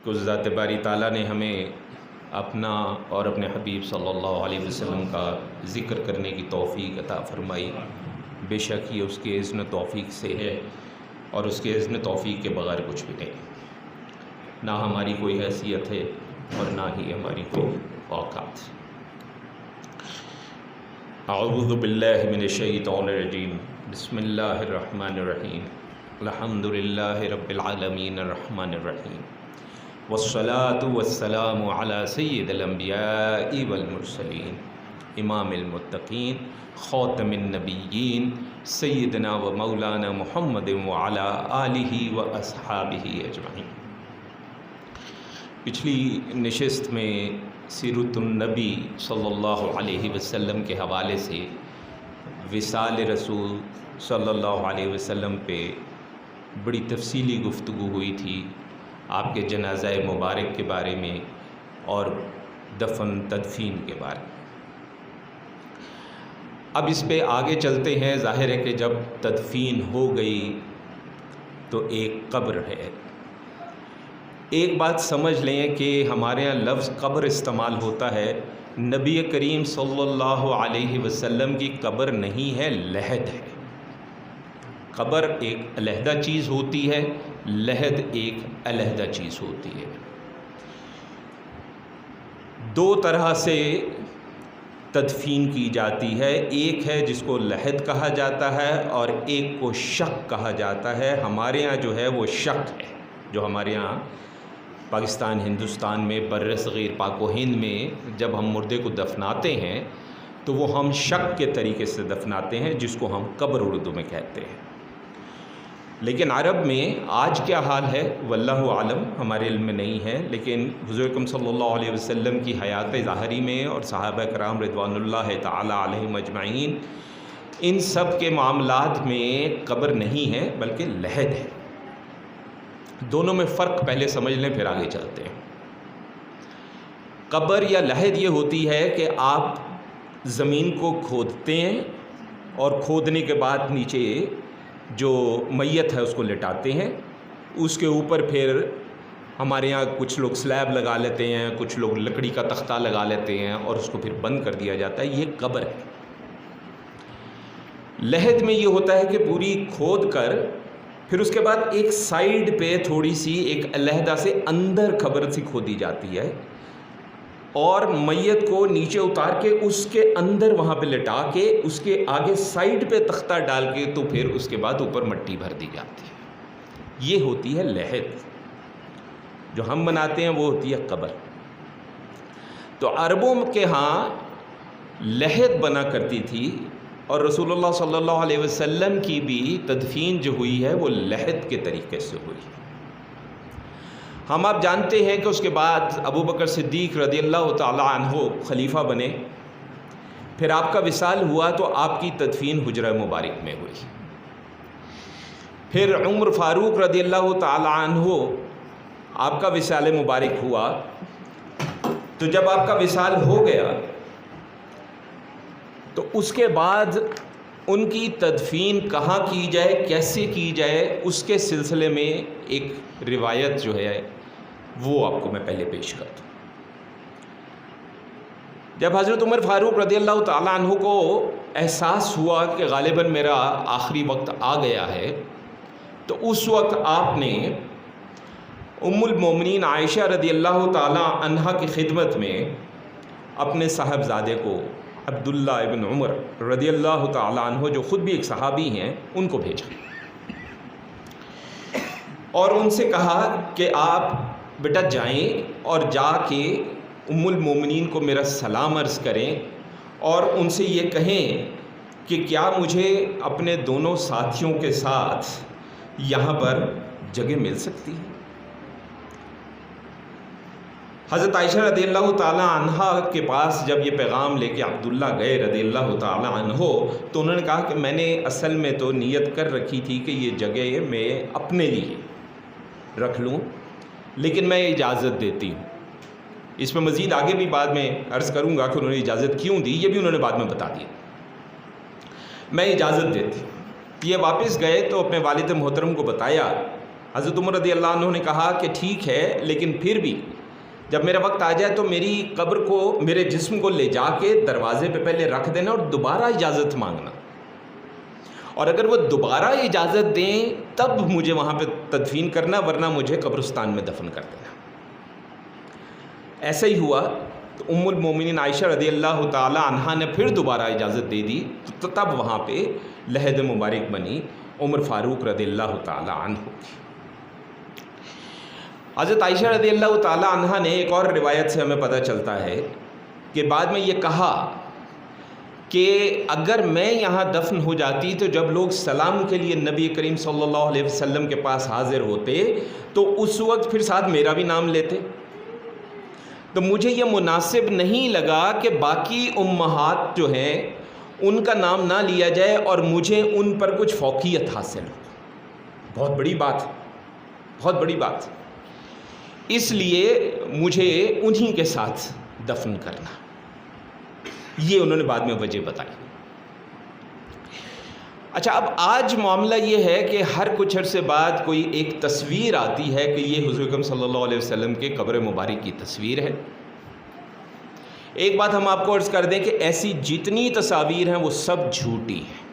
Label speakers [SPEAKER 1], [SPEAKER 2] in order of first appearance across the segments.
[SPEAKER 1] کہ ذات باری تعالیٰ نے ہمیں اپنا اور اپنے حبیب صلی اللہ علیہ وسلم کا ذکر کرنے کی توفیق عطا فرمائی۔ بے شک یہ اس کے اذن توفیق سے ہے، اور اس کے اذن توفیق کے بغیر کچھ بھی نہیں، نہ ہماری کوئی حیثیت ہے اور نہ ہی ہماری کوئی اوقات۔ اعوذ باللہ من الشیطان الرجیم، بسم اللہ الرحمن الرحیم، الحمد للہ رب العالمین الرحمن الرحیم، والصلاة والسلام علی سید الانبیاء والمرسلین، امام المتقین، خاتم النبیین، سیدنا و مولانا محمد وعلی آلہ و اصحابہ اجمعین۔ پچھلی نشست میں سیرت النبی صلی اللہ علیہ وسلم کے حوالے سے وصال رسول صلی اللہ علیہ وسلم پہ بڑی تفصیلی گفتگو ہوئی تھی، آپ کے جنازہ مبارک کے بارے میں اور دفن تدفین کے بارے میں۔ اب اس پہ آگے چلتے ہیں۔ ظاہر ہے کہ جب تدفین ہو گئی تو ایک قبر ہے۔ ایک بات سمجھ لیں کہ ہمارے یہاں لفظ قبر استعمال ہوتا ہے، نبی کریم صلی اللہ علیہ وسلم کی قبر نہیں ہے، لحد ہے۔ قبر ایک علیحدہ چیز ہوتی ہے، لحد ایک علیحدہ چیز ہوتی ہے۔ دو طرح سے تدفین کی جاتی ہے، ایک ہے جس کو لحد کہا جاتا ہے اور ایک کو شق کہا جاتا ہے۔ ہمارے ہاں جو ہے وہ شق ہے، جو ہمارے ہاں پاکستان، ہندوستان میں، بر صغیر پاک و ہند میں جب ہم مردے کو دفناتے ہیں تو وہ ہم شق کے طریقے سے دفناتے ہیں، جس کو ہم قبر اردو میں کہتے ہیں۔ لیکن عرب میں آج کیا حال ہے واللہ عالم، ہمارے علم میں نہیں ہے، لیکن حضور اکرم صلی اللہ علیہ وسلم کی حیات ظاہری میں اور صحابہ کرام رضوان اللہ تعالی علیہم اجمعین، ان سب کے معاملات میں قبر نہیں ہے بلکہ لحد ہے۔ دونوں میں فرق پہلے سمجھ لیں پھر آگے چلتے ہیں۔ قبر یا لحد یہ ہوتی ہے کہ آپ زمین کو کھودتے ہیں اور کھودنے کے بعد نیچے جو میت ہے اس کو لٹاتے ہیں، اس کے اوپر پھر ہمارے یہاں کچھ لوگ سلیب لگا لیتے ہیں، کچھ لوگ لکڑی کا تختہ لگا لیتے ہیں اور اس کو پھر بند کر دیا جاتا ہے، یہ قبر ہے۔ لحد میں یہ ہوتا ہے کہ پوری کھود کر پھر اس کے بعد ایک سائیڈ پہ تھوڑی سی ایک علیحدہ سے اندر قبر سی کھودی جاتی ہے اور میت کو نیچے اتار کے اس کے اندر وہاں پہ لٹا کے اس کے آگے سائیڈ پہ تختہ ڈال کے تو پھر اس کے بعد اوپر مٹی بھر دی جاتی ہے۔ یہ ہوتی ہے لحد۔ جو ہم بناتے ہیں وہ ہوتی ہے قبر۔ تو عربوں کے ہاں لحد بنا کرتی تھی، اور رسول اللہ صلی اللہ علیہ وسلم کی بھی تدفین جو ہوئی ہے وہ لحد کے طریقے سے ہوئی ہے۔ ہم آپ جانتے ہیں کہ اس کے بعد ابو بکر صدیق رضی اللہ تعالی عنہ خلیفہ بنے، پھر آپ کا وصال ہوا تو آپ کی تدفین حجرہ مبارک میں ہوئی۔ پھر عمر فاروق رضی اللہ تعالی عنہ آپ کا وصال مبارک ہوا، تو جب آپ کا وصال ہو گیا تو اس کے بعد ان کی تدفین کہاں کی جائے، کیسے کی جائے، اس کے سلسلے میں ایک روایت جو ہے وہ آپ کو میں پہلے پیش کرتا ہوں۔ جب حضرت عمر فاروق رضی اللہ تعالیٰ عنہ کو احساس ہوا کہ غالباً میرا آخری وقت آ گیا ہے، تو اس وقت آپ نے ام المومنین عائشہ رضی اللہ تعالیٰ عنہ کی خدمت میں اپنے صاحبزادے کو عبداللہ ابن عمر رضی اللہ تعالیٰ عنہ، جو خود بھی ایک صحابی ہیں، ان کو بھیجا اور ان سے کہا کہ آپ بیٹا جائیں اور جا کے ام المومنین کو میرا سلام عرض کریں اور ان سے یہ کہیں کہ کیا مجھے اپنے دونوں ساتھیوں کے ساتھ یہاں پر جگہ مل سکتی ہے۔ حضرت عائشہ رضی اللہ تعالیٰ عنہ کے پاس جب یہ پیغام لے کے عبداللہ گئے رضی اللہ تعالیٰ عنہ، تو انہوں نے کہا کہ میں نے اصل میں تو نیت کر رکھی تھی کہ یہ جگہ میں اپنے لیے رکھ لوں، لیکن میں اجازت دیتی ہوں۔ اس میں مزید آگے بھی بعد میں عرض کروں گا کہ انہوں نے اجازت کیوں دی، یہ بھی انہوں نے بعد میں بتا دیا۔ میں اجازت دیتی ہوں۔ یہ واپس گئے تو اپنے والد محترم کو بتایا حضرت عمر رضی اللہ عنہ نے کہا کہ ٹھیک ہے، لیکن پھر بھی جب میرا وقت آ جائے تو میری قبر کو، میرے جسم کو لے جا کے دروازے پہ پہلے رکھ دینا اور دوبارہ اجازت مانگنا، اور اگر وہ دوبارہ اجازت دیں تب مجھے وہاں پہ تدفین کرنا، ورنہ مجھے قبرستان میں دفن کر دینا۔ ایسا ہی ہوا تو ام المومنین عائشہ رضی اللہ تعالی عنہا نے پھر دوبارہ اجازت دے دی، تو تب وہاں پہ لحد مبارک بنی عمر فاروق رضی اللہ تعالی عنہ کی۔ حضرت عائشہ رضی اللہ تعالی عنہا نے ایک اور روایت سے ہمیں پتہ چلتا ہے کہ بعد میں یہ کہا کہ اگر میں یہاں دفن ہو جاتی تو جب لوگ سلام کے لیے نبی کریم صلی اللہ علیہ وسلم کے پاس حاضر ہوتے تو اس وقت پھر ساتھ میرا بھی نام لیتے، تو مجھے یہ مناسب نہیں لگا کہ باقی امہات جو ہیں ان کا نام نہ لیا جائے اور مجھے ان پر کچھ فوقیت حاصل ہو۔ بہت بڑی بات، بہت بڑی بات، اس لیے مجھے انہی کے ساتھ دفن کرنا، یہ انہوں نے بعد میں وجہ بتائی۔ اچھا، اب آج معاملہ یہ ہے کہ ہر کچھ عرصے بعد کوئی ایک تصویر آتی ہے کہ یہ حضور اکرم صلی اللہ علیہ وسلم کے قبر مبارک کی تصویر ہے۔ ایک بات ہم آپ کو عرض کر دیں کہ ایسی جتنی تصاویر ہیں وہ سب جھوٹی ہیں۔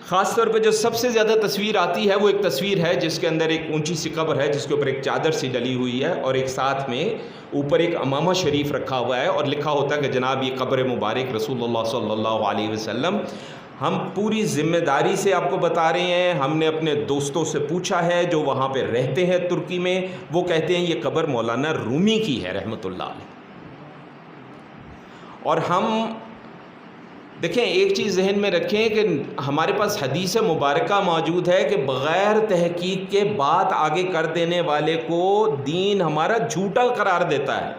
[SPEAKER 1] خاص طور پہ جو سب سے زیادہ تصویر آتی ہے وہ ایک تصویر ہے جس کے اندر ایک اونچی سی قبر ہے، جس کے اوپر ایک چادر سی ڈلی ہوئی ہے اور ایک ساتھ میں اوپر ایک امامہ شریف رکھا ہوا ہے اور لکھا ہوتا ہے کہ جناب یہ قبر مبارک رسول اللہ صلی اللہ علیہ وسلم۔ ہم پوری ذمہ داری سے آپ کو بتا رہے ہیں، ہم نے اپنے دوستوں سے پوچھا ہے جو وہاں پہ رہتے ہیں ترکی میں، وہ کہتے ہیں یہ قبر مولانا رومی کی ہے رحمۃ اللہ علیہ۔ اور ہم دیکھیں، ایک چیز ذہن میں رکھیں کہ ہمارے پاس حدیث مبارکہ موجود ہے کہ بغیر تحقیق کے بات آگے کر دینے والے کو دین ہمارا جھوٹا قرار دیتا ہے،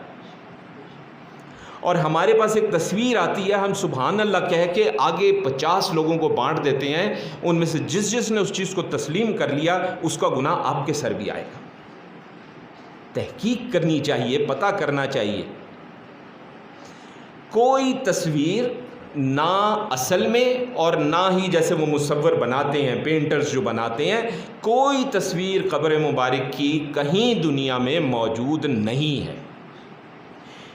[SPEAKER 1] اور ہمارے پاس ایک تصویر آتی ہے، ہم سبحان اللہ کہہ کے آگے 50 لوگوں کو بانٹ دیتے ہیں، ان میں سے جس نے اس چیز کو تسلیم کر لیا اس کا گناہ آپ کے سر بھی آئے گا۔ تحقیق کرنی چاہیے، پتہ کرنا چاہیے۔ کوئی تصویر نہ اصل میں اور نہ ہی جیسے وہ مصور بناتے ہیں، پینٹرز جو بناتے ہیں، کوئی تصویر قبر مبارک کی کہیں دنیا میں موجود نہیں ہے۔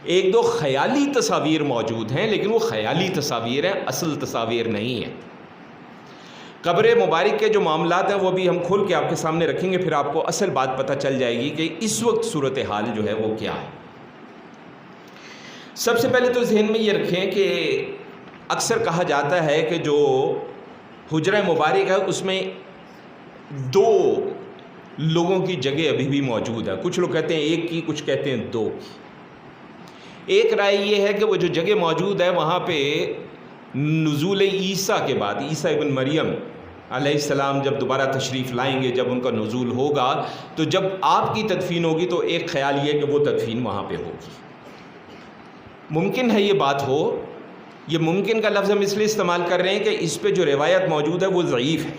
[SPEAKER 1] ایک دو خیالی تصاویر موجود ہیں، لیکن وہ خیالی تصاویر ہیں، اصل تصاویر نہیں ہیں۔ قبر مبارک کے جو معاملات ہیں وہ بھی ہم کھول کے آپ کے سامنے رکھیں گے، پھر آپ کو اصل بات پتہ چل جائے گی کہ اس وقت صورتحال جو ہے وہ کیا ہے۔ سب سے پہلے تو ذہن میں یہ رکھیں کہ اکثر کہا جاتا ہے کہ جو حجرہ مبارک ہے اس میں 2 لوگوں کی جگہ ابھی بھی موجود ہے۔ کچھ لوگ کہتے ہیں 1 کی، کچھ کہتے ہیں 2 کی۔ ایک رائے یہ ہے کہ وہ جو جگہ موجود ہے وہاں پہ نزول عیسیٰ کے بعد، عیسیٰ ابن مریم علیہ السلام جب دوبارہ تشریف لائیں گے، جب ان کا نزول ہوگا تو جب آپ کی تدفین ہوگی تو ایک خیال یہ کہ وہ تدفین وہاں پہ ہوگی۔ ممکن ہے یہ بات ہو، یہ ممکن کا لفظ ہم اس لیے استعمال کر رہے ہیں کہ اس پہ جو روایت موجود ہے وہ ضعیف ہے۔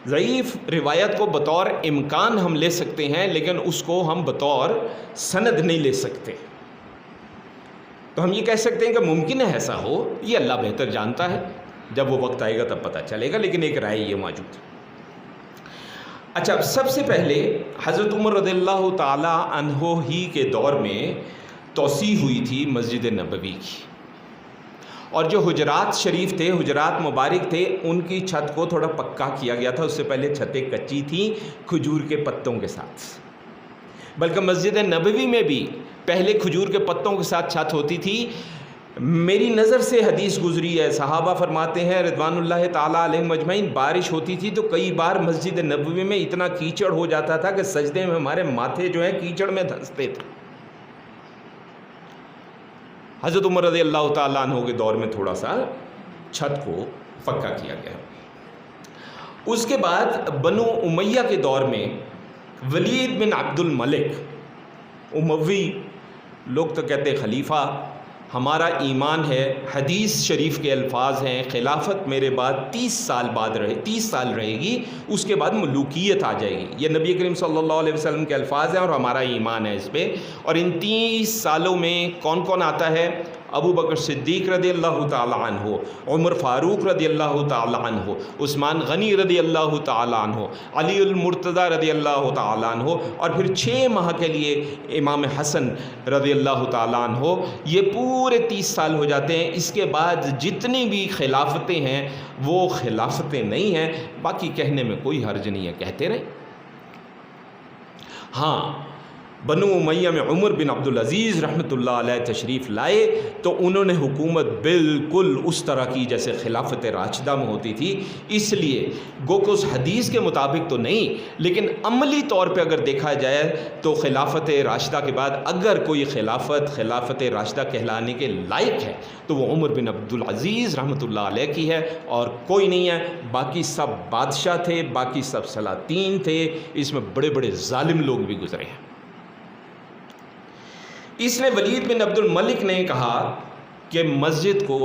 [SPEAKER 1] ضعیف روایت کو بطور امکان ہم لے سکتے ہیں، لیکن اس کو ہم بطور سند نہیں لے سکتے۔ تو ہم یہ کہہ سکتے ہیں کہ ممکن ہے ایسا ہو، یہ اللہ بہتر جانتا ہے، جب وہ وقت آئے گا تب پتہ چلے گا، لیکن ایک رائے یہ موجود ہے۔ اچھا، سب سے پہلے حضرت عمر رضی اللہ تعالی عنہ ہی کے دور میں توسیع ہوئی تھی مسجد نبوی کی، اور جو حجرات شریف تھے، حجرات مبارک تھے، ان کی چھت کو تھوڑا پکا کیا گیا تھا۔ اس سے پہلے چھتیں کچی تھیں کھجور کے پتوں کے ساتھ، بلکہ مسجد نبوی میں بھی پہلے کھجور کے پتوں کے ساتھ چھت ہوتی تھی۔ میری نظر سے حدیث گزری ہے، صحابہ فرماتے ہیں رضوان اللہ تعالیٰ علیہم اجمعین، بارش ہوتی تھی تو کئی بار مسجد نبوی میں اتنا کیچڑ ہو جاتا تھا کہ سجدے میں ہمارے ماتھے جو ہیں کیچڑ میں دھنستے تھے۔ حضرت عمر رضی اللہ تعالیٰ عنہ کے دور میں تھوڑا سا چھت کو پکا کیا گیا۔ اس کے بعد بنو امیہ کے دور میں ولید بن عبد الملک، اموی لوگ تو کہتے ہیں خلیفہ، ہمارا ایمان ہے، حدیث شریف کے الفاظ ہیں، خلافت میرے بعد 30 سال رہے گی، اس کے بعد ملوکیت آ جائے گی۔ یہ نبی کریم صلی اللہ علیہ وسلم کے الفاظ ہیں اور ہمارا ایمان ہے اس پہ۔ اور ان 30 سالوں میں کون کون آتا ہے؟ ابو بکر صدیق رضی اللہ تعالی عنہ، عمر فاروق رضی اللہ تعالی عنہ، عثمان غنی رضی اللہ تعالی عنہ، علی المرتضیٰ رضی اللہ تعالی عنہ، اور پھر 6 ماہ کے لیے امام حسن رضی اللہ تعالی عنہ، یہ پورے 30 سال ہو جاتے ہیں۔ اس کے بعد جتنی بھی خلافتیں ہیں وہ خلافتیں نہیں ہیں، باقی کہنے میں کوئی حرج نہیں ہے، کہتے رہے۔ ہاں، بنو امیہ میں عمر بن عبدالعزیز رحمۃ اللہ علیہ تشریف لائے تو انہوں نے حکومت بالکل اس طرح کی جیسے خلافت راشدہ میں ہوتی تھی، اس لیے گو کہ اس حدیث کے مطابق تو نہیں، لیکن عملی طور پہ اگر دیکھا جائے تو خلافت راشدہ کے بعد اگر کوئی خلافت راشدہ کہلانے کے لائق ہے تو وہ عمر بن عبدالعزیز رحمۃ اللہ علیہ کی ہے، اور کوئی نہیں ہے۔ باقی سب بادشاہ تھے، باقی سب سلاطین تھے، اس میں بڑے بڑے ظالم لوگ بھی گزرے ہیں۔ اس نے ولید بن عبد الملک نے کہا کہ مسجد کو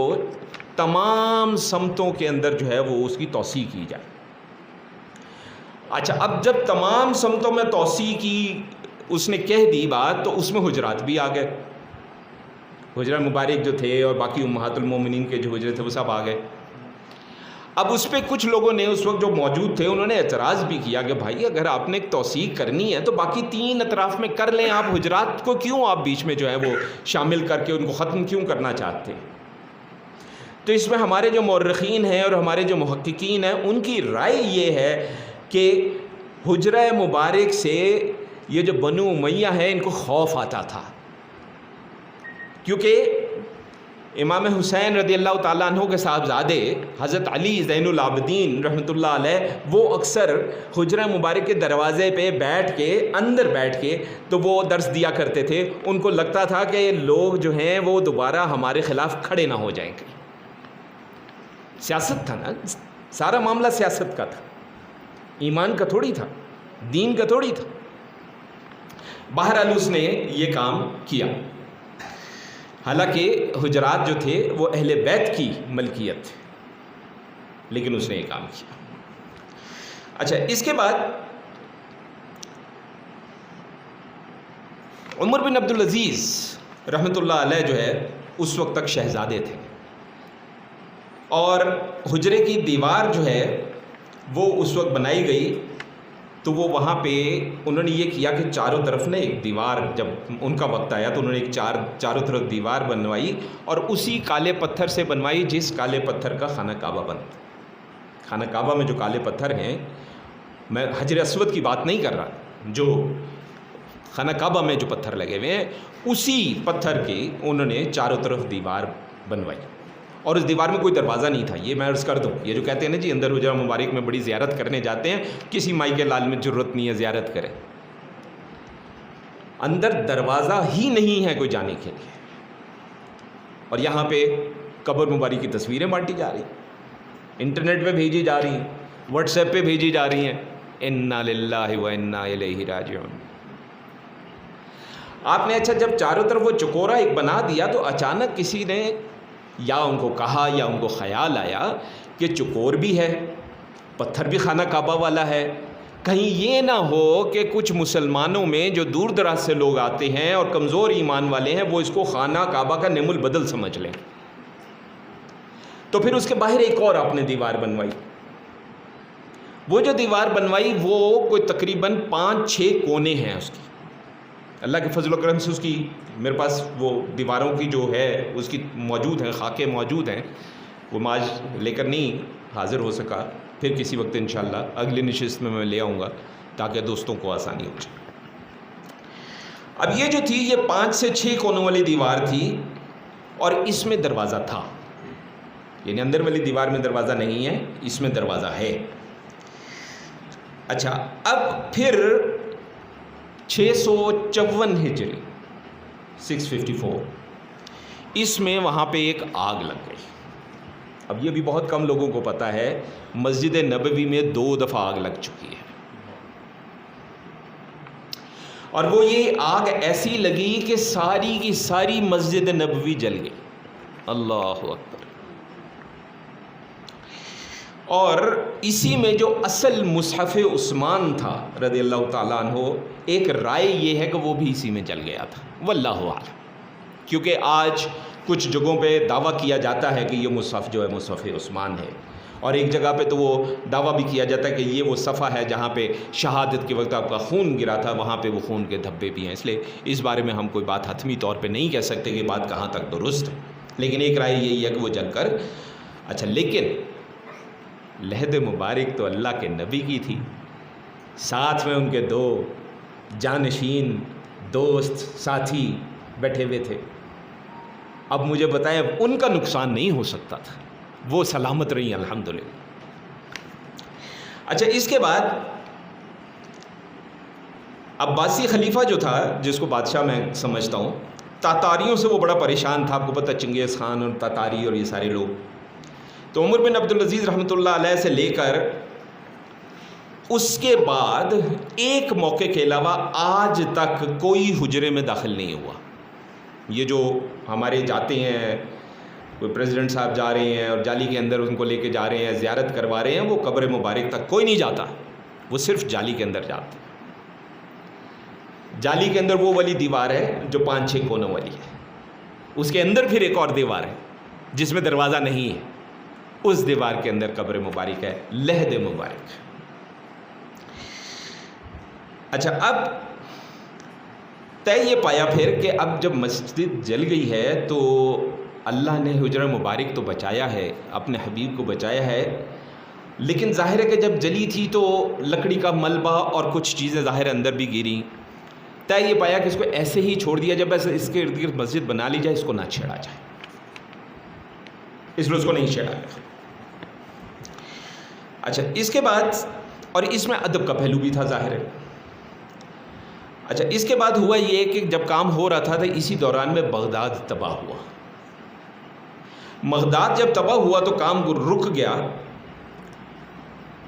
[SPEAKER 1] تمام سمتوں کے اندر جو ہے وہ اس کی توسیع کی جائے۔ اچھا، اب جب تمام سمتوں میں توسیع کی اس نے کہہ دی بات، تو اس میں حجرات بھی آ گئے، حجرہ مبارک جو تھے اور باقی امہات المومنین کے جو حجرے تھے وہ سب آ گئے۔ اب اس پہ کچھ لوگوں نے اس وقت جو موجود تھے انہوں نے اعتراض بھی کیا کہ بھائی اگر آپ نے ایک توسیع کرنی ہے تو باقی 3 اطراف میں کر لیں، آپ حجرات کو کیوں آپ بیچ میں جو ہے وہ شامل کر کے ان کو ختم کیوں کرنا چاہتے ہیں؟ تو اس میں ہمارے جو مورخین ہیں اور ہمارے جو محققین ہیں ان کی رائے یہ ہے کہ حجرہ مبارک سے یہ جو بنو امیہ ہیں ان کو خوف آتا تھا، کیونکہ امام حسین رضی اللہ تعالیٰ عنہ کے صاحبزادے حضرت علی زین العابدین رحمۃ اللہ علیہ وہ اکثر حجرہ مبارک کے دروازے پہ اندر بیٹھ کے تو وہ درس دیا کرتے تھے۔ ان کو لگتا تھا کہ لوگ جو ہیں وہ دوبارہ ہمارے خلاف کھڑے نہ ہو جائیں گے۔ سیاست تھا نا، سارا معاملہ سیاست کا تھا، ایمان کا تھوڑی تھا، دین کا تھوڑی تھا۔ بہرحال اس نے یہ کام کیا، حالانکہ حجرات جو تھے وہ اہل بیت کی ملکیت تھے، لیکن اس نے یہ کام کیا۔ اچھا، اس کے بعد عمر بن عبدالعزیز رحمۃ اللہ علیہ جو ہے اس وقت تک شہزادے تھے، اور حجرے کی دیوار جو ہے وہ اس وقت بنائی گئی تو وہ وہاں پہ انہوں نے یہ کیا کہ چاروں طرف نے ایک دیوار، جب ان کا وقت آیا تو انہوں نے ایک چاروں طرف دیوار بنوائی، اور اسی کالے پتھر سے بنوائی جس کالے پتھر کا خانہ کعبہ بنتا۔ خانہ کعبہ میں جو کالے پتھر ہیں، میں حجر اسود کی بات نہیں کر رہا، جو خانہ کعبہ میں جو پتھر لگے ہوئے ہیں اسی پتھر کی انہوں نے چاروں طرف دیوار بنوائی، اور اس دیوار میں کوئی دروازہ نہیں تھا۔ یہ میں عرض کر دوں، یہ جو کہتے ہیں نا جی اندر حجرہ مبارک میں بڑی زیارت کرنے جاتے ہیں، کسی مائی کے لال میں ضرورت نہیں ہے زیارت کرے، اندر دروازہ ہی نہیں ہے کوئی جانے کے لیے، اور یہاں پہ قبر مبارک کی تصویریں بانٹی جا رہی ہیں، انٹرنیٹ پہ بھیجی جا رہی ہیں، واٹس ایپ پہ بھیجی جا رہی ہیں۔ انا للہ و انا الیہ راجعون۔ آپ نے اچھا جب چاروں طرف وہ چکورا ایک بنا دیا تو اچانک کسی نے یا ان کو کہا یا ان کو خیال آیا کہ چکور بھی ہے، پتھر بھی خانہ کعبہ والا ہے، کہیں یہ نہ ہو کہ کچھ مسلمانوں میں جو دور دراز سے لوگ آتے ہیں اور کمزور ایمان والے ہیں وہ اس کو خانہ کعبہ کا نعم البدل سمجھ لیں۔ تو پھر اس کے باہر ایک اور آپ نے دیوار بنوائی۔ وہ جو دیوار بنوائی وہ کوئی تقریباً 5-6 کونے ہیں اس کی، اللہ کے فضل و کرم سے اس کی میرے پاس وہ دیواروں کی جو ہے اس کی موجود ہیں، خاکے موجود ہیں، وہ میں آج لے کر نہیں حاضر ہو سکا، پھر کسی وقت انشاءاللہ اگلی نشست میں لے آؤں گا تاکہ دوستوں کو آسانی ہو جائے۔ اب یہ جو تھی یہ 5 سے 6 کونوں والی دیوار تھی، اور اس میں دروازہ تھا، یعنی اندر والی دیوار میں دروازہ نہیں ہے، اس میں دروازہ ہے۔ اچھا، اب پھر 654 ہجری 654 اس میں وہاں پہ ایک آگ لگ گئی۔ اب یہ بھی بہت کم لوگوں کو پتہ ہے، مسجد نبوی میں 2 دفعہ آگ لگ چکی ہے، اور وہ یہ آگ ایسی لگی کہ ساری کی ساری مسجد نبوی جل گئی۔ اللہ اکبر۔ اور اسی میں جو اصل مصحف عثمان تھا رضی اللہ تعالیٰ عنہ، ایک رائے یہ ہے کہ وہ بھی اسی میں جل گیا تھا، واللہ اعلم۔ کیونکہ آج کچھ جگہوں پہ دعویٰ کیا جاتا ہے کہ یہ مصحف جو ہے مصحف عثمان ہے، اور ایک جگہ پہ تو وہ دعویٰ بھی کیا جاتا ہے کہ یہ وہ صفحہ ہے جہاں پہ شہادت کے وقت آپ کا خون گرا تھا، وہاں پہ وہ خون کے دھبے بھی ہیں. اس لیے اس بارے میں ہم کوئی بات حتمی طور پہ نہیں کہہ سکتے کہ بات کہاں تک درست ہے، لیکن ایک رائے یہی ہے کہ وہ جل کر اچھا. لیکن لحد مبارک تو اللہ کے نبی کی تھی، ساتھ میں ان کے 2 جانشین دوست ساتھی بیٹھے ہوئے تھے. اب مجھے بتائیں ان کا نقصان نہیں ہو سکتا تھا، وہ سلامت رہی الحمدللہ. اچھا اس کے بعد عباسی خلیفہ جو تھا، جس کو بادشاہ میں سمجھتا ہوں، تاتاریوں سے وہ بڑا پریشان تھا. آپ کو پتہ چنگیز خان اور تاتاری اور یہ سارے لوگ. تو عمر بن عبدالعزیز رحمۃ اللہ علیہ سے لے کر اس کے بعد ایک موقع کے علاوہ آج تک کوئی حجرے میں داخل نہیں ہوا. یہ جو ہمارے جاتے ہیں، کوئی پریزیڈنٹ صاحب جا رہے ہیں اور جالی کے اندر ان کو لے کے جا رہے ہیں، زیارت کروا رہے ہیں، وہ قبر مبارک تک کوئی نہیں جاتا، وہ صرف جالی کے اندر جاتے ہیں. جالی کے اندر وہ والی دیوار ہے جو 5-6 کونوں والی ہے، اس کے اندر پھر ایک اور دیوار ہے جس میں دروازہ نہیں ہے، اس دیوار کے اندر قبر مبارک ہے، لحد مبارک. اچھا اب طے یہ پایا پھر کہ اب جب مسجد جل گئی ہے تو اللہ نے حجرہ مبارک تو بچایا ہے، اپنے حبیب کو بچایا ہے، لیکن ظاہر ہے کہ جب جلی تھی تو لکڑی کا ملبہ اور کچھ چیزیں ظاہر اندر بھی گریں. طے یہ پایا کہ اس کو ایسے ہی چھوڑ دیا جائے، بس اس کے ارد گرد مسجد بنا لی جائے، اس کو نہ چھیڑا جائے، اس لیے اس کو نہیں چھیڑا گیا. اچھا اس کے بعد، اور اس میں ادب کا پہلو بھی تھا ظاہر ہے. اچھا اس کے بعد ہوا یہ کہ جب کام ہو رہا تھا تو اسی دوران میں بغداد تباہ ہوا. بغداد جب تباہ ہوا تو کام رک گیا.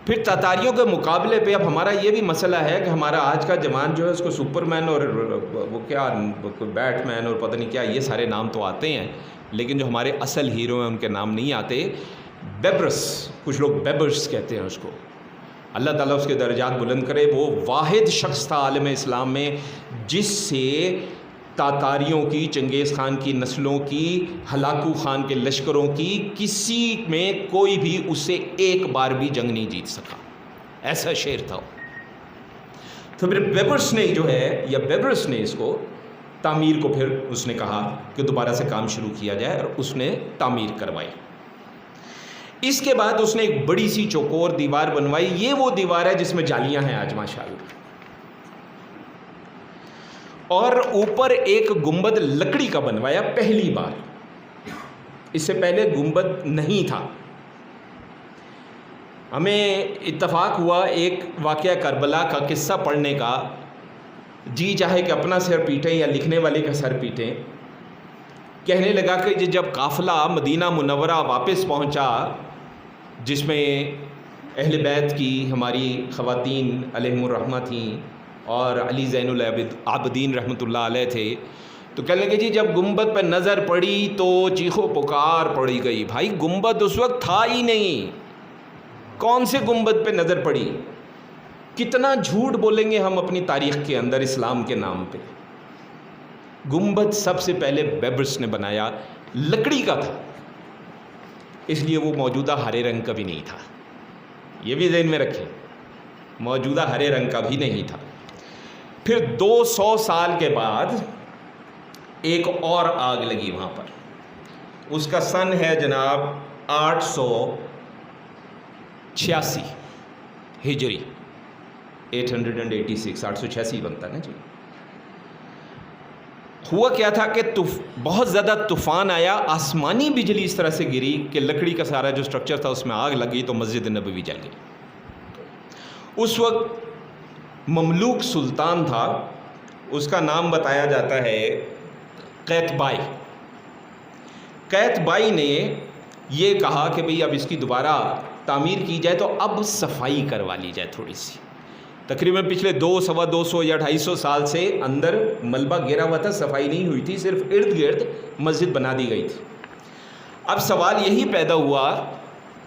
[SPEAKER 1] پھر تاتاریوں کے مقابلے پہ اب ہمارا یہ بھی مسئلہ ہے کہ ہمارا آج کا جوان جو ہے اس کو سپر مین اور وہ کیا بیٹ مین اور پتہ نہیں کیا یہ سارے نام تو آتے ہیں، لیکن جو ہمارے اصل ہیرو ہیں ان کے نام نہیں آتے. بیبرس، کچھ لوگ بیبرس کہتے ہیں اس کو، اللہ تعالیٰ اس کے درجات بلند کرے. وہ واحد شخص تھا عالم اسلام میں جس سے تاتاریوں کی، چنگیز خان کی نسلوں کی، ہلاکو خان کے لشکروں کی کسی میں کوئی بھی اس سے ایک بار بھی جنگ نہیں جیت سکا. ایسا شیر تھا. تو پھر بیبرس نے جو ہے، یا بیبرس نے اس کو تعمیر کو پھر اس نے کہا کہ دوبارہ سے کام شروع کیا جائے، اور اس نے تعمیر کروائی. اس کے بعد اس نے ایک بڑی سی چوکور دیوار بنوائی. یہ وہ دیوار ہے جس میں جالیاں ہیں آج ماشاءاللہ، اور اوپر ایک گنبد لکڑی کا بنوایا پہلی بار. اس سے پہلے گنبد نہیں تھا. ہمیں اتفاق ہوا ایک واقعہ کربلا کا قصہ پڑھنے کا، جی چاہے کہ اپنا سر پیٹیں یا لکھنے والے کا سر پیٹیں. کہنے لگا کہ جب قافلہ مدینہ منورہ واپس پہنچا، جس میں اہل بیت کی ہماری خواتین علیہم الرحمہ تھیں اور علی زین العابدین رحمۃ اللہ علیہ تھے، تو کہنے لگے جی جب گنبد پہ نظر پڑی تو چیخ و پکار پڑی گئی. بھائی گنبد اس وقت تھا ہی نہیں، کون سے گنبد پہ نظر پڑی؟ کتنا جھوٹ بولیں گے ہم اپنی تاریخ کے اندر اسلام کے نام پہ. گنبد سب سے پہلے بیبرس نے بنایا، لکڑی کا تھا، اس لیے وہ موجودہ ہرے رنگ کا بھی نہیں تھا. یہ بھی ذہن میں رکھیں، موجودہ ہرے رنگ کا بھی نہیں تھا. پھر 200 سال کے بعد ایک اور آگ لگی وہاں پر. اس کا سن ہے جناب 886 ہجری، 886 886 بنتا ہے نا جی. ہوا کیا تھا کہ بہت زیادہ طوفان آیا، آسمانی بجلی اس طرح سے گری کہ لکڑی کا سارا جو سٹرکچر تھا اس میں آگ لگی تو مسجد نبوی جل گئی. اس وقت مملوک سلطان تھا، اس کا نام بتایا جاتا ہے قیتبائی. قیتبائی نے یہ کہا کہ بھئی اب اس کی دوبارہ تعمیر کی جائے تو اب صفائی کروا لی جائے تھوڑی سی. تقریباً پچھلے 200 یا 250 سال سے اندر ملبہ گرا ہوا تھا، صفائی نہیں ہوئی تھی، صرف ارد گرد مسجد بنا دی گئی تھی. اب سوال یہی پیدا ہوا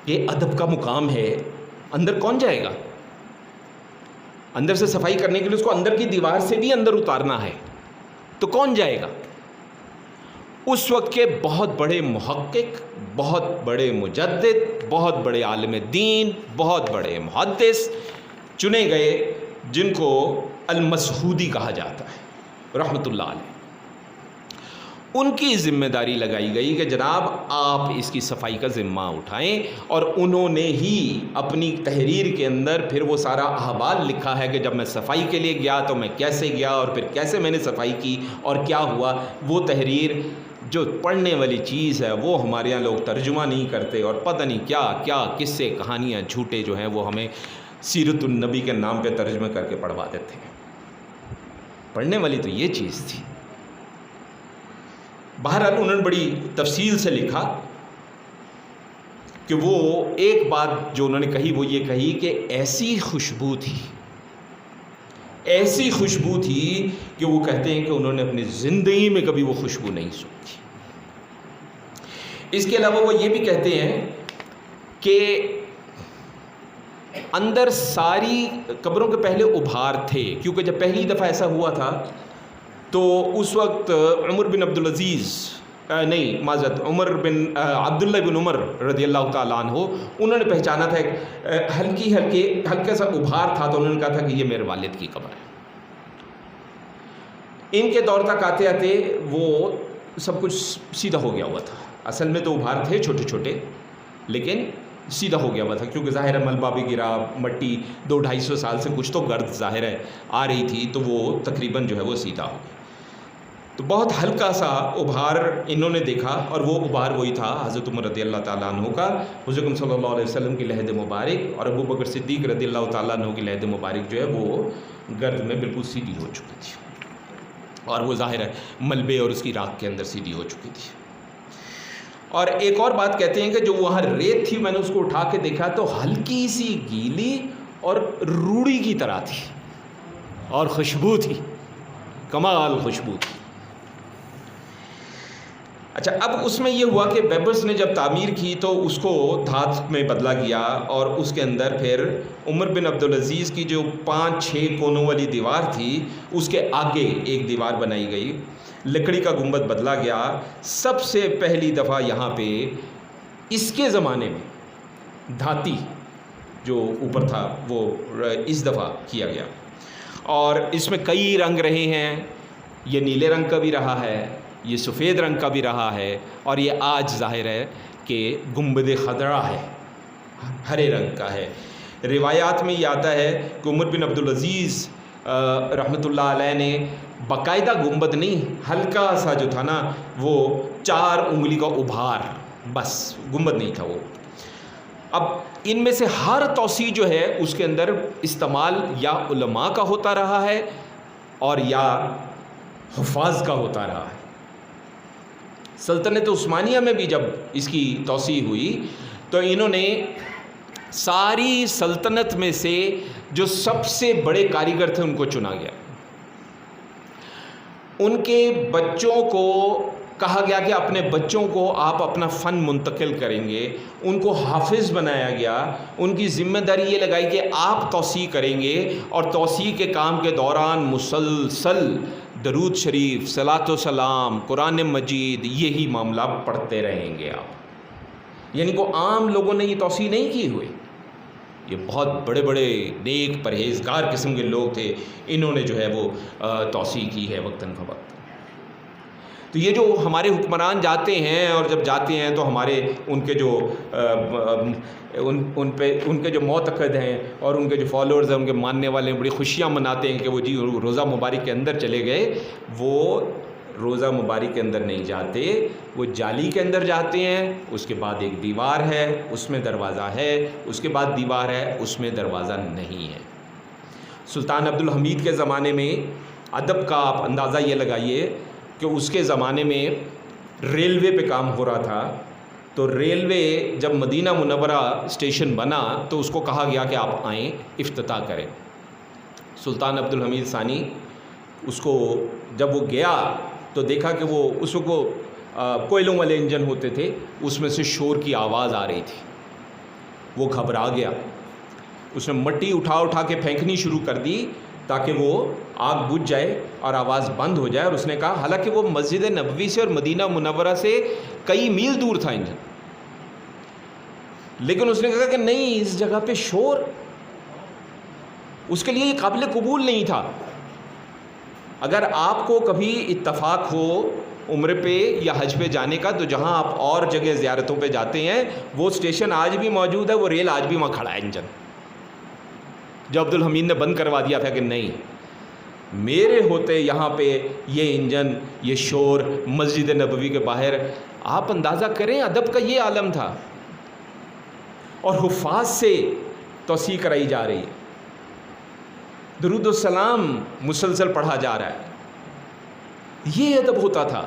[SPEAKER 1] کہ ادب کا مقام ہے، اندر کون جائے گا؟ اندر سے صفائی کرنے کے لیے اس کو اندر کی دیوار سے بھی اندر اتارنا ہے، تو کون جائے گا؟ اس وقت کے بہت بڑے محقق، بہت بڑے مجدد، بہت بڑے عالم دین، بہت بڑے محدث چنے گئے، جن کو المسعودی کہا جاتا ہے رحمۃ اللہ علیہ۔ ان کی ذمہ داری لگائی گئی کہ جناب آپ اس کی صفائی کا ذمہ اٹھائیں، اور انہوں نے ہی اپنی تحریر کے اندر پھر وہ سارا احوال لکھا ہے کہ جب میں صفائی کے لیے گیا تو میں کیسے گیا اور پھر کیسے میں نے صفائی کی اور کیا ہوا۔ وہ تحریر جو پڑھنے والی چیز ہے وہ ہمارے یہاں لوگ ترجمہ نہیں کرتے، اور پتہ نہیں کیا کیا قصے کہانیاں جھوٹے جو ہیں وہ ہمیں سیرت النبی کے نام پہ ترجمہ کر کے پڑھوا دیتے ہیں۔ پڑھنے والی تو یہ چیز تھی۔ بہرحال انہوں نے بڑی تفصیل سے لکھا کہ وہ ایک بات جو انہوں نے کہی وہ یہ کہی کہ ایسی خوشبو تھی، ایسی خوشبو تھی کہ وہ کہتے ہیں کہ انہوں نے اپنی زندگی میں کبھی وہ خوشبو نہیں سونگھی۔ اس کے علاوہ وہ یہ بھی کہتے ہیں کہ اندر ساری قبروں کے پہلے ابھار تھے، کیونکہ جب پہلی دفعہ ایسا ہوا تھا تو اس وقت عمر بن عبدالعزیز نہیں معذرت عمر بن عبداللہ بن عمر رضی اللہ تعالیٰ عنہ، انہوں نے پہچانا تھا ایک ہلکا سا ابھار تھا، تو انہوں نے کہا تھا کہ یہ میرے والد کی قبر ہے۔ ان کے دور تک آتے آتے وہ سب کچھ سیدھا ہو گیا ہوا تھا۔ اصل میں تو ابھار تھے چھوٹے چھوٹے، لیکن سیدھا ہو گیا ہوا تھا، کیونکہ ظاہر ہے ملبہ بھی گرا، مٹی 200-250 سال سے کچھ تو گرد ظاہر ہے آ رہی تھی، تو وہ تقریباً جو ہے وہ سیدھا ہو گیا۔ تو بہت ہلکا سا ابھار انہوں نے دیکھا، اور وہ ابھار وہی تھا حضرت عمر رضی اللہ تعالیٰ عنہ کا، حضور صلی اللہ علیہ وسلم کی لحد مبارک اور ابو بکر صدیق رضی اللہ تعالیٰ عنہ کی لحد مبارک جو ہے وہ گرد میں بالکل سیدھی ہو چکی تھی، اور وہ ظاہر ہے ملبے اور اس کی راکھ کے اندر سیدھی ہو چکی تھی۔ اور ایک اور بات کہتے ہیں کہ جو وہاں ریت تھی میں نے اس کو اٹھا کے دیکھا تو ہلکی سی گیلی اور روڑی کی طرح تھی، اور خوشبو تھی، کمال خوشبو تھی۔ اچھا، اب اس میں یہ ہوا کہ بیبرس نے جب تعمیر کی تو اس کو دھات میں بدلا گیا، اور اس کے اندر پھر عمر بن عبدالعزیز کی جو 5-6 کونوں والی دیوار تھی اس کے آگے ایک دیوار بنائی گئی، لکڑی کا گنبد بدلا گیا۔ سب سے پہلی دفعہ یہاں پہ اس کے زمانے میں دھاتی جو اوپر تھا وہ اس دفعہ کیا گیا، اور اس میں کئی رنگ رہے ہیں، یہ نیلے رنگ کا بھی رہا ہے، یہ سفید رنگ کا بھی رہا ہے، اور یہ آج ظاہر ہے کہ گنبد خضرا ہے، ہرے رنگ کا ہے۔ روایات میں یہ آتا ہے کہ عمر بن عبدالعزیز رحمۃ اللہ علیہ نے باقاعدہ گنبد نہیں، ہلکا سا جو تھا نا وہ 4 انگلی کا ابھار، بس گنبد نہیں تھا وہ۔ اب ان میں سے ہر توسیع جو ہے اس کے اندر استعمال یا علماء کا ہوتا رہا ہے اور یا حفاظ کا ہوتا رہا ہے۔ سلطنت عثمانیہ میں بھی جب اس کی توسیع ہوئی تو انہوں نے ساری سلطنت میں سے جو سب سے بڑے کاریگر تھے ان کو چنا گیا، ان کے بچوں کو کہا گیا کہ اپنے بچوں کو آپ اپنا فن منتقل کریں گے، ان کو حافظ بنایا گیا، ان کی ذمہ داری یہ لگائی کہ آپ توسیع کریں گے، اور توسیع کے کام کے دوران مسلسل درود شریف، صلاۃ و سلام، قرآن مجید، یہی معاملہ پڑھتے رہیں گے آپ۔ یعنی کو عام لوگوں نے یہ توسیع نہیں کی ہوئی، یہ بہت بڑے بڑے نیک پرہیزگار قسم کے لوگ تھے، انہوں نے جو ہے وہ توسیع کی ہے وقتاً فوقتاً۔ تو یہ جو ہمارے حکمران جاتے ہیں، اور جب جاتے ہیں تو ہمارے ان کے جو ان کے جو معتقد ہیں اور ان کے جو فالوورز ہیں، ان کے ماننے والے ہیں، بڑی خوشیاں مناتے ہیں کہ وہ جی روزہ مبارک کے اندر چلے گئے۔ وہ روزہ مبارک کے اندر نہیں جاتے، وہ جالی کے اندر جاتے ہیں، اس کے بعد ایک دیوار ہے اس میں دروازہ ہے، اس کے بعد دیوار ہے اس میں دروازہ نہیں ہے۔ سلطان عبدالحمید کے زمانے میں ادب کا آپ اندازہ یہ لگائیے کہ اس کے زمانے میں ریلوے پہ کام ہو رہا تھا، تو ریلوے جب مدینہ منورہ اسٹیشن بنا تو اس کو کہا گیا کہ آپ آئیں افتتاح کریں۔ سلطان عبدالحمید ثانی اس کو جب وہ گیا تو دیکھا کہ وہ اس کو کوئلوں والے انجن ہوتے تھے، اس میں سے شور کی آواز آ رہی تھی، وہ گھبرا گیا، اس نے مٹی اٹھا کے پھینکنی شروع کر دی، تاکہ وہ آگ بجھ جائے اور آواز بند ہو جائے. اور اس نے کہا حالانکہ وہ مسجد نبوی سے اور مدینہ منورہ سے کئی میل دور تھا انجن, لیکن اس نے کہا کہ نہیں, اس جگہ پہ شور اس کے لیے یہ قابل قبول نہیں تھا. اگر آپ کو کبھی اتفاق ہو عمرے پہ یا حج پہ جانے کا, تو جہاں آپ اور جگہ زیارتوں پہ جاتے ہیں وہ اسٹیشن آج بھی موجود ہے, وہ ریل آج بھی وہاں کھڑا ہے انجن, جو عبد الحمید نے بند کروا دیا تھا کہ نہیں, میرے ہوتے یہاں پہ یہ انجن, یہ شور مسجد نبوی کے باہر. آپ اندازہ کریں ادب کا یہ عالم تھا, اور حفاظ سے توسیع کرائی جا رہی ہے, درود السلام مسلسل پڑھا جا رہا ہے. یہ ادب ہوتا تھا.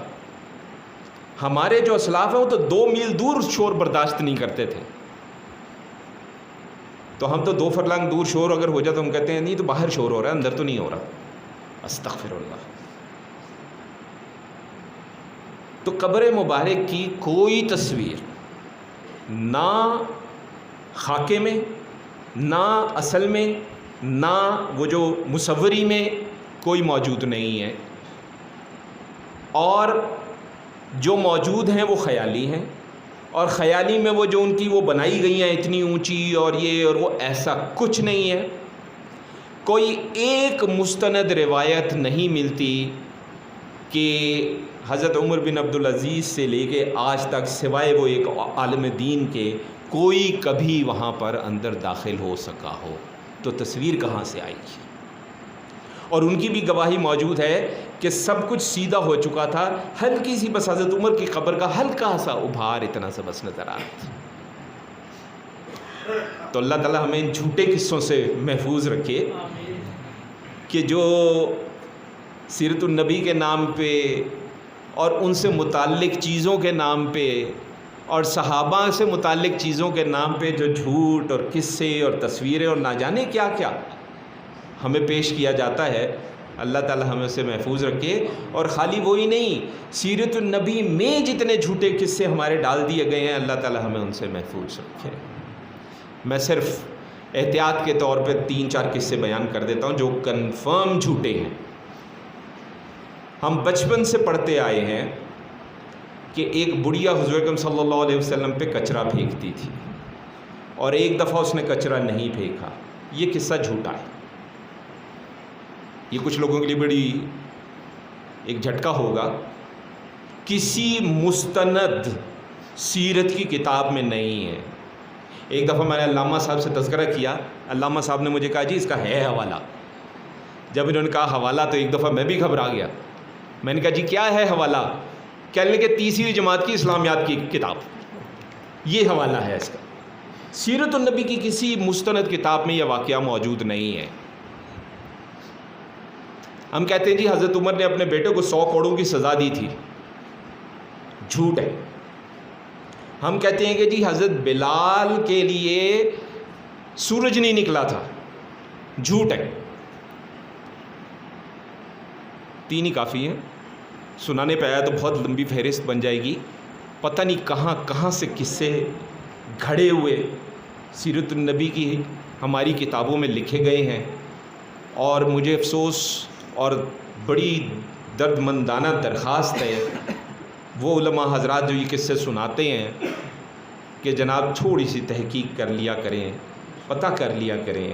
[SPEAKER 1] ہمارے جو اسلاف ہیں وہ تو 2 میل دور شور برداشت نہیں کرتے تھے, تو ہم تو 2 فرلانگ دور شور اگر ہو جائے تو ہم کہتے ہیں نہیں تو باہر شور ہو رہا ہے, اندر تو نہیں ہو رہا. استغفر اللہ. تو قبر مبارک کی کوئی تصویر نہ خاکے میں, نہ اصل میں, نہ وہ جو مصوری میں کوئی موجود نہیں ہے, اور جو موجود ہیں وہ خیالی ہیں, اور خیالی میں وہ جو ان کی وہ بنائی گئی ہیں اتنی اونچی اور یہ اور وہ, ایسا کچھ نہیں ہے. کوئی ایک مستند روایت نہیں ملتی کہ حضرت عمر بن عبدالعزیز سے لے کے آج تک سوائے وہ ایک عالم دین کے کوئی کبھی وہاں پر اندر داخل ہو سکا ہو. تو تصویر کہاں سے آئی؟ اور ان کی بھی گواہی موجود ہے کہ سب کچھ سیدھا ہو چکا تھا, ہلکی سی بس حضرت عمر کی قبر کا ہلکا سا ابھار اتنا سا بس نظر آ رہا تھا. تو اللہ تعالی ہمیں ان جھوٹے قصوں سے محفوظ رکھے کہ جو سیرت النبی کے نام پہ اور ان سے متعلق چیزوں کے نام پہ اور صحابہ سے متعلق چیزوں کے نام پہ جو جھوٹ اور قصے اور تصویریں اور نہ جانے کیا کیا ہمیں پیش کیا جاتا ہے, اللہ تعالی ہمیں اسے محفوظ رکھے. اور خالی وہی نہیں, سیرت النبی میں جتنے جھوٹے قصے ہمارے ڈال دیے گئے ہیں, اللہ تعالی ہمیں ان سے محفوظ رکھے. میں صرف احتیاط کے طور پہ 3-4 قصے بیان کر دیتا ہوں جو کنفرم جھوٹے ہیں. ہم بچپن سے پڑھتے آئے ہیں کہ ایک بڑھیا حضور اکرم صلی اللہ علیہ وسلم پہ کچرا پھینکتی تھی, اور ایک دفعہ اس نے کچرا نہیں پھینکا. یہ قصہ جھوٹا ہے. یہ کچھ لوگوں کے لیے بڑی ایک جھٹکا ہوگا. کسی مستند سیرت کی کتاب میں نہیں ہے. ایک دفعہ میں نے علامہ صاحب سے تذکرہ کیا, علامہ صاحب نے مجھے کہا جی اس کا ہے حوالہ. جب انہوں نے کہا حوالہ تو ایک دفعہ میں بھی گھبرا گیا. میں نے کہا جی کیا ہے حوالہ؟ کہنے لگے 3ری جماعت کی اسلامیات کی کتاب, یہ حوالہ ہے اس کا. سیرت النبی کی کسی مستند کتاب میں یہ واقعہ موجود نہیں ہے. ہم کہتے ہیں جی حضرت عمر نے اپنے بیٹے کو 100 کوڑوں کی سزا دی تھی, جھوٹ ہے. ہم کہتے ہیں کہ جی حضرت بلال کے لیے سورج نہیں نکلا تھا, جھوٹ ہے. 3 ہی کافی ہیں, سنانے پہ آیا تو بہت لمبی فہرست بن جائے گی. پتہ نہیں کہاں کہاں سے قصے گھڑے ہوئے سیرت النبی کی ہماری کتابوں میں لکھے گئے ہیں. اور مجھے افسوس اور بڑی درد مندانہ درخواست ہے وہ علماء حضرات جو یہ قصے سناتے ہیں کہ جناب تھوڑی سی تحقیق کر لیا کریں, پتہ کر لیا کریں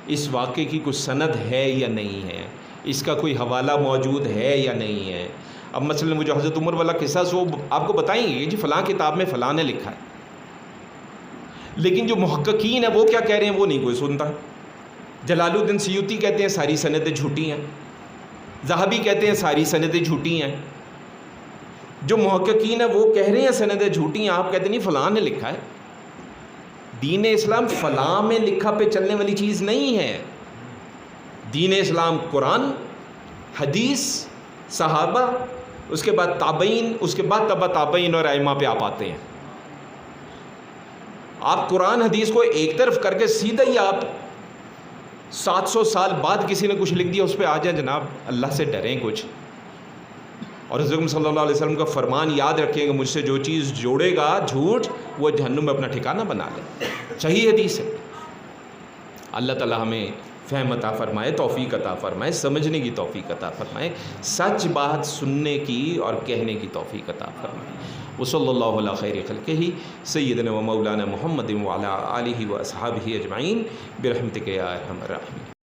[SPEAKER 1] اس واقعے کی کوئی سند ہے یا نہیں ہے, اس کا کوئی حوالہ موجود ہے یا نہیں ہے. اب مثلا وہ جو حضرت عمر والا قصہ سو آپ کو بتائیں گے جی فلاں کتاب میں فلاں نے لکھا ہے, لیکن جو محققین ہیں وہ کیا کہہ رہے ہیں وہ نہیں کوئی سنتا. جلال الدین سیوطی کہتے ہیں ساری سندیں جھوٹی ہیں, ذہبی کہتے ہیں ساری سندیں جھوٹی ہیں. جو محققین ہیں وہ کہہ رہے ہیں سندیں جھوٹی ہیں, آپ کہتے نہیں فلاں نے لکھا ہے. دین اسلام فلاں میں لکھا پہ چلنے والی چیز نہیں ہے. دین اسلام قرآن, حدیث, صحابہ, اس کے بعد تابعین, اس کے بعد تبع تابعین اور ائمہ پہ آپ آتے ہیں. آپ قرآن حدیث کو ایک طرف کر کے سیدھا ہی آپ 700 سال بعد کسی نے کچھ لکھ دیا اس پہ آ جائیں. جناب اللہ سے ڈریں کچھ. اور حضرت صلی اللہ علیہ وسلم کا فرمان یاد رکھیں کہ مجھ سے جو چیز جوڑے گا جھوٹ وہ جہنم میں اپنا ٹھکانہ بنا لے. صحیح حدیث ہے. اللہ تعالی ہمیں
[SPEAKER 2] فہم عطا فرمائے، توفیق عطا فرمائے، سمجھنے کی توفیق عطا فرمائے، سچ بات سننے کی اور کہنے کی توفیق عطا فرمائے۔ وصلی اللہ علی خیر خلقہ سیدنا و مولانا محمد وعلی آلہ و اصحابہ اجمعین برحمتک یا ارحم الراحمین۔